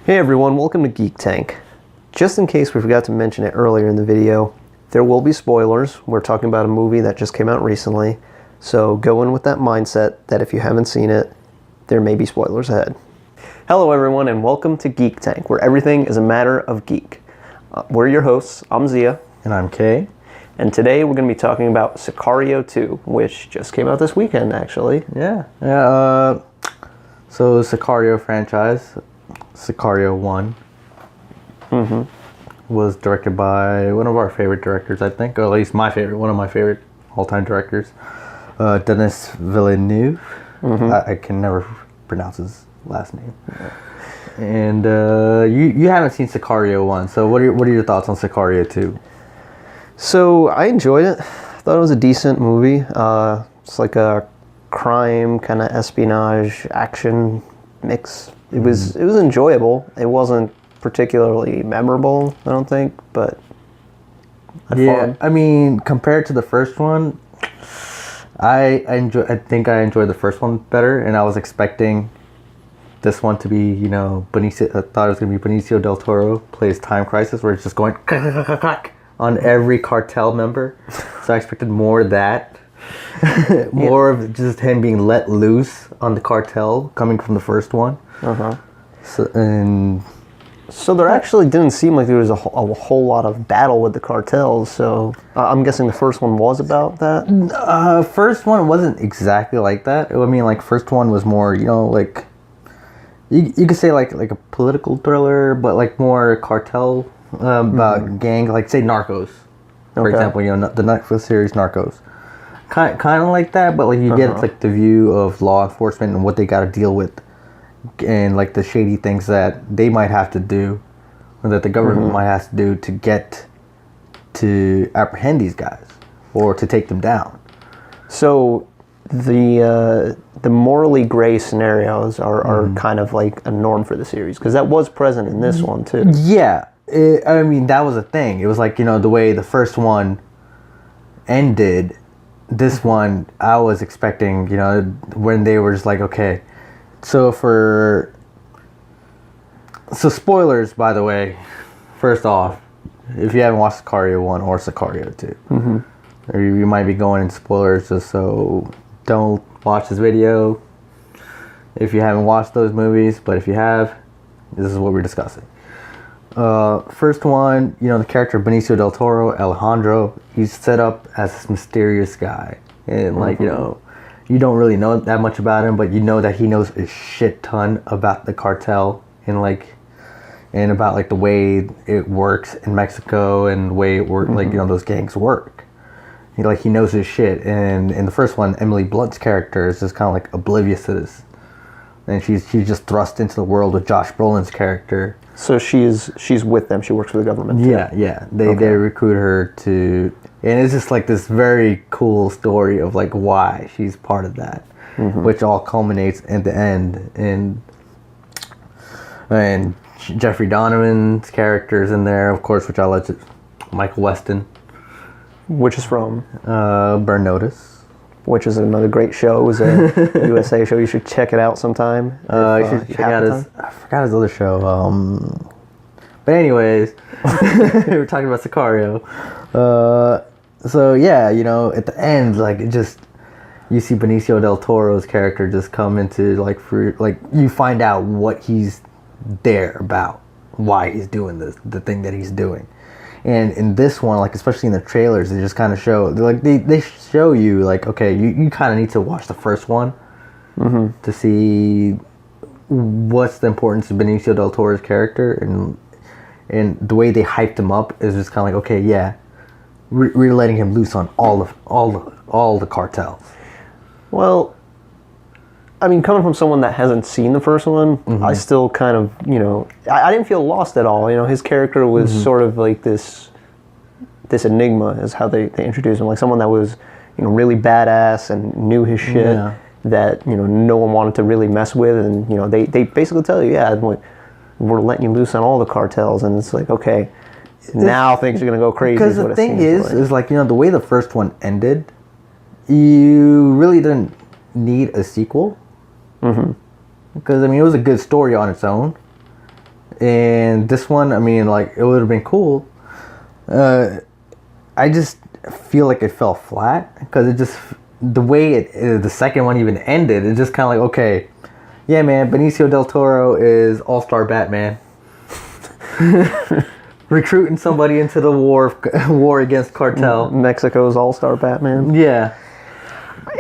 Hey everyone, welcome to Geek Tank. Just in case we forgot to mention it earlier in the video, there will be spoilers. We're talking about a movie that just came out recently, so go in with that mindset that if you haven't seen it, there may be spoilers ahead. Hello everyone and welcome to Geek Tank, where everything is a matter of geek. We're your hosts, I'm Zia. And I'm Kay. And today we're going to be talking about Sicario 2, which just came out this weekend actually. So Sicario franchise, Sicario 1, was directed by one of our favorite directors, I think, or at least one of my favorite all-time directors, Denis Villeneuve. I can never pronounce his last name. And you haven't seen Sicario 1, so what are your thoughts on Sicario 2? So I enjoyed it. I thought it was a decent movie. It's like a crime kind of espionage action mix. It was enjoyable. It wasn't particularly memorable, I don't think, but fun. I mean, compared to the first one, I think I enjoyed the first one better, and I was expecting this one to be, Benicio. I thought it was gonna be Benicio del Toro plays Time Crisis, where it's just going on every cartel member. So I expected more of that. More of just him being let loose on the cartel coming from the first one. So there actually didn't seem like there was a whole lot of battle with the cartels, so I'm guessing the first one was about that? First one wasn't exactly like that. I mean, like, first one was more, like, you could say like a political thriller, but like more cartel, about gang, like say Narcos, for example, the Netflix series Narcos. Kind of like that, but like you get like the view of law enforcement and what they got to deal with, and like the shady things that they might have to do, or that the government might have to do to get to apprehend these guys or to take them down. So the morally gray scenarios are kind of like a norm for the series, because that was present in this one too. Yeah, I mean, that was a thing. It was like, the way the first one ended. This one, I was expecting, when they were just like, okay, so spoilers, by the way, first off, if you haven't watched Sicario 1 or Sicario 2, or you might be going in spoilers, just so don't watch this video if you haven't watched those movies, but if you have, this is what we're discussing. First one, the character Benicio del Toro, Alejandro, he's set up as this mysterious guy. And like, you don't really know that much about him, but you know that he knows a shit ton about the cartel and about like the way it works in Mexico and the way it works, like, those gangs work. He knows his shit. And in the first one, Emily Blunt's character is just kind of like oblivious to this. And she's just thrust into the world with Josh Brolin's character. So she's with them. She works for the government. Yeah. They recruit her to, and it's just like this very cool story of like why she's part of that, which all culminates at the end. And Jeffrey Donovan's character is in there, of course, which I'll let you. Michael Weston, which is from Burn Notice. Which is another great show. It was a USA show. You should check it out sometime. You should check out I forgot his other show. But anyways, we were talking about Sicario. So yeah, at the end, like, it just, you see Benicio del Toro's character just come into you find out what he's there about, why he's doing the thing that he's doing. And in this one, like, especially in the trailers, they just kind of show, they show you, like, okay, you kind of need to watch the first one to see what's the importance of Benicio del Toro's character, and the way they hyped him up is just kind of like, okay, yeah, we're letting him loose on all the cartels. Well, I mean, coming from someone that hasn't seen the first one, I still kind of, I didn't feel lost at all. His character was sort of like this enigma is how they introduced him. Like someone that was, really badass and knew his shit that, no one wanted to really mess with. And, they basically tell you, we're letting you loose on all the cartels. And it's like, okay, now things are going to go crazy. Because the thing is like, the way the first one ended, you really didn't need a sequel. Because, I mean, it was a good story on its own. And this one, I mean, like, it would have been cool. I just feel like it fell flat because it just, the way the second one even ended, it just kind of like, okay, yeah, man, Benicio del Toro is all-star Batman. Recruiting somebody into the war against cartel. Mexico's all-star Batman. Yeah.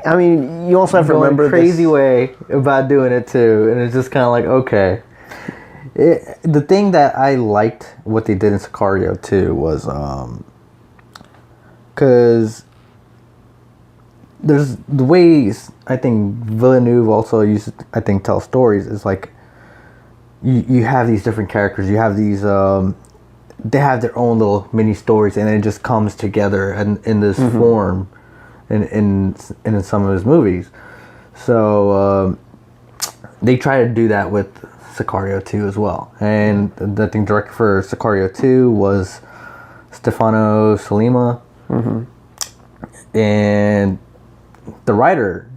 I mean, you also have to remember crazy way about doing it too, and it's just kind of like, okay. The thing that I liked what they did in Sicario too was because there's the ways I think Villeneuve also used to, I think, tell stories is like you have these different characters, you have these they have their own little mini stories, and it just comes together in this form in some of his movies. So they try to do that with Sicario 2 as well. And the thing director for Sicario 2 was Stefano Sollima. And the writer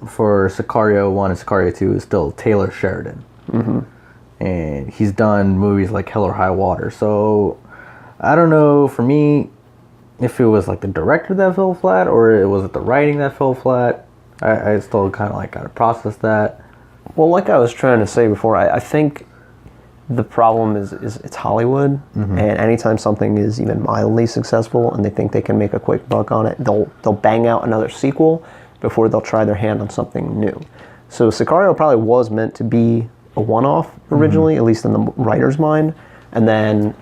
for Sicario 1 and Sicario 2 is still Taylor Sheridan. And he's done movies like Hell or High Water. So I don't know, for me, if it was like the director that fell flat or it was the writing that fell flat. I still kind of like got to process that. Well, like I was trying to say before, I think the problem is it's Hollywood, and anytime something is even mildly successful and they think they can make a quick buck on it, they'll bang out another sequel before they'll try their hand on something new. So Sicario probably was meant to be a one-off originally, at least in the writer's mind, and then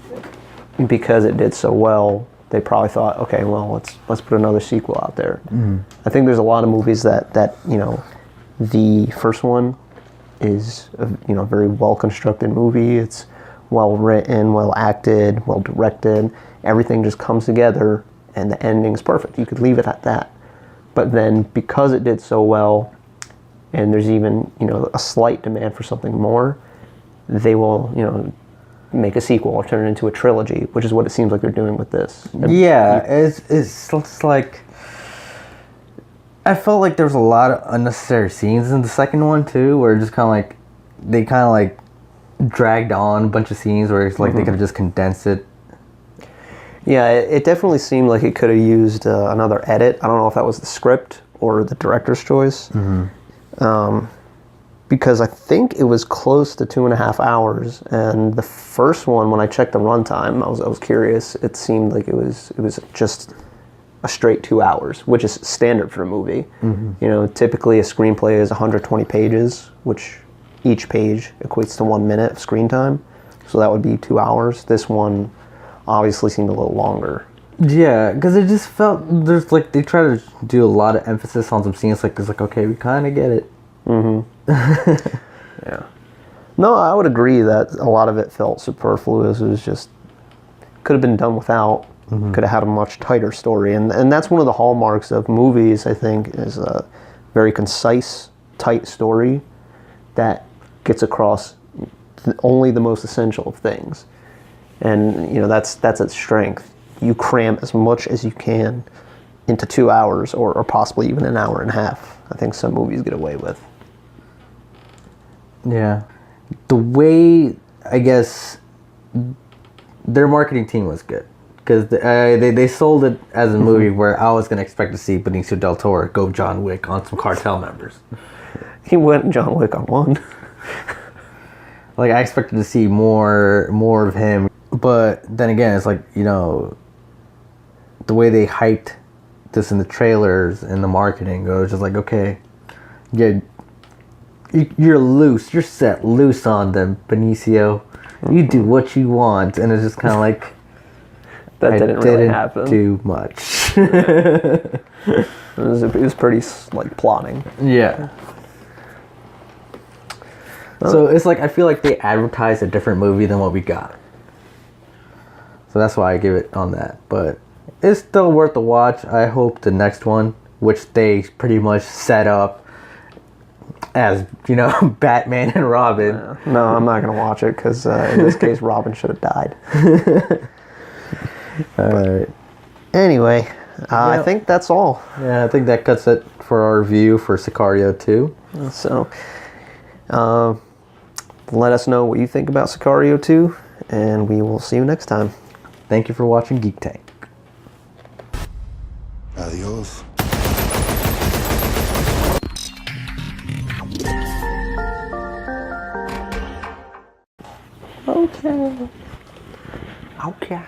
because it did so well, they probably thought, okay, well, let's put another sequel out there. I think there's a lot of movies that you know, the first one is a very well constructed movie. It's well written, well acted, well directed. Everything just comes together, and the ending's perfect. You could leave it at that. But then because it did so well, and there's even a slight demand for something more, they will make a sequel or turn it into a trilogy, which is what it seems like they're doing with this. Yeah, it's like, I felt like there was a lot of unnecessary scenes in the second one too, where just kind of like they dragged on a bunch of scenes where it's like they could have just condensed it. Yeah, it definitely seemed like it could have used another edit. I don't know if that was the script or the director's choice. Because I think it was close to 2.5 hours, and the first one, when I checked the runtime, I was curious. It seemed like it was just a straight 2 hours, which is standard for a movie. Typically a screenplay is 120 pages, which each page equates to 1 minute of screen time. So that would be 2 hours. This one obviously seemed a little longer. Yeah, because it just felt there's like they try to do a lot of emphasis on some scenes. Like it's like, okay, we kind of get it. Yeah. No, I would agree that a lot of it felt superfluous. It was just could have been done without. Could have had a much tighter story, and that's one of the hallmarks of movies. I think is a very concise, tight story that gets across only the most essential of things, and that's its strength. You cram as much as you can into 2 hours, or possibly even an hour and a half. I think some movies get away with. Yeah. The way, I guess, their marketing team was good. Because they sold it as a movie where I was going to expect to see Benicio del Toro go John Wick on some cartel members. He went John Wick on one. Like, I expected to see more of him. But then again, it's like, the way they hyped this in the trailers and the marketing, it was just like, okay, yeah, you're loose. You're set loose on them, Benicio. You do what you want. And it's just kind of like, that didn't really happen. Do much. It was pretty like plotting. Yeah. So it's like I feel like they advertised a different movie than what we got. So that's why I give it on that. But it's still worth the watch. I hope the next one, which they pretty much set up as, Batman and Robin. No, I'm not going to watch it because in this case, Robin should have died. But anyway, I think that's all. Yeah, I think that cuts it for our review for Sicario 2. So, Let us know what you think about Sicario 2, and we will see you next time. Thank you for watching Geek Tank. Adios. Okay.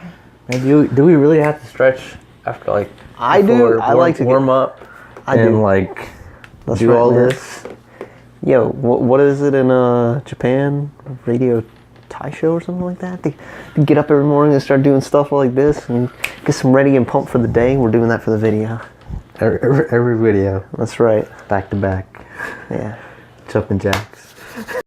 Man, do we really have to stretch after like? I do. I like to warm up. I and do. like That's do right, all man. this. Yo, what is it in Japan? Radio Thai show or something like that? They get up every morning and start doing stuff like this and get some ready and pumped for the day. We're doing that for the video. Every video, That's right. back to back, Yeah. jumping jacks.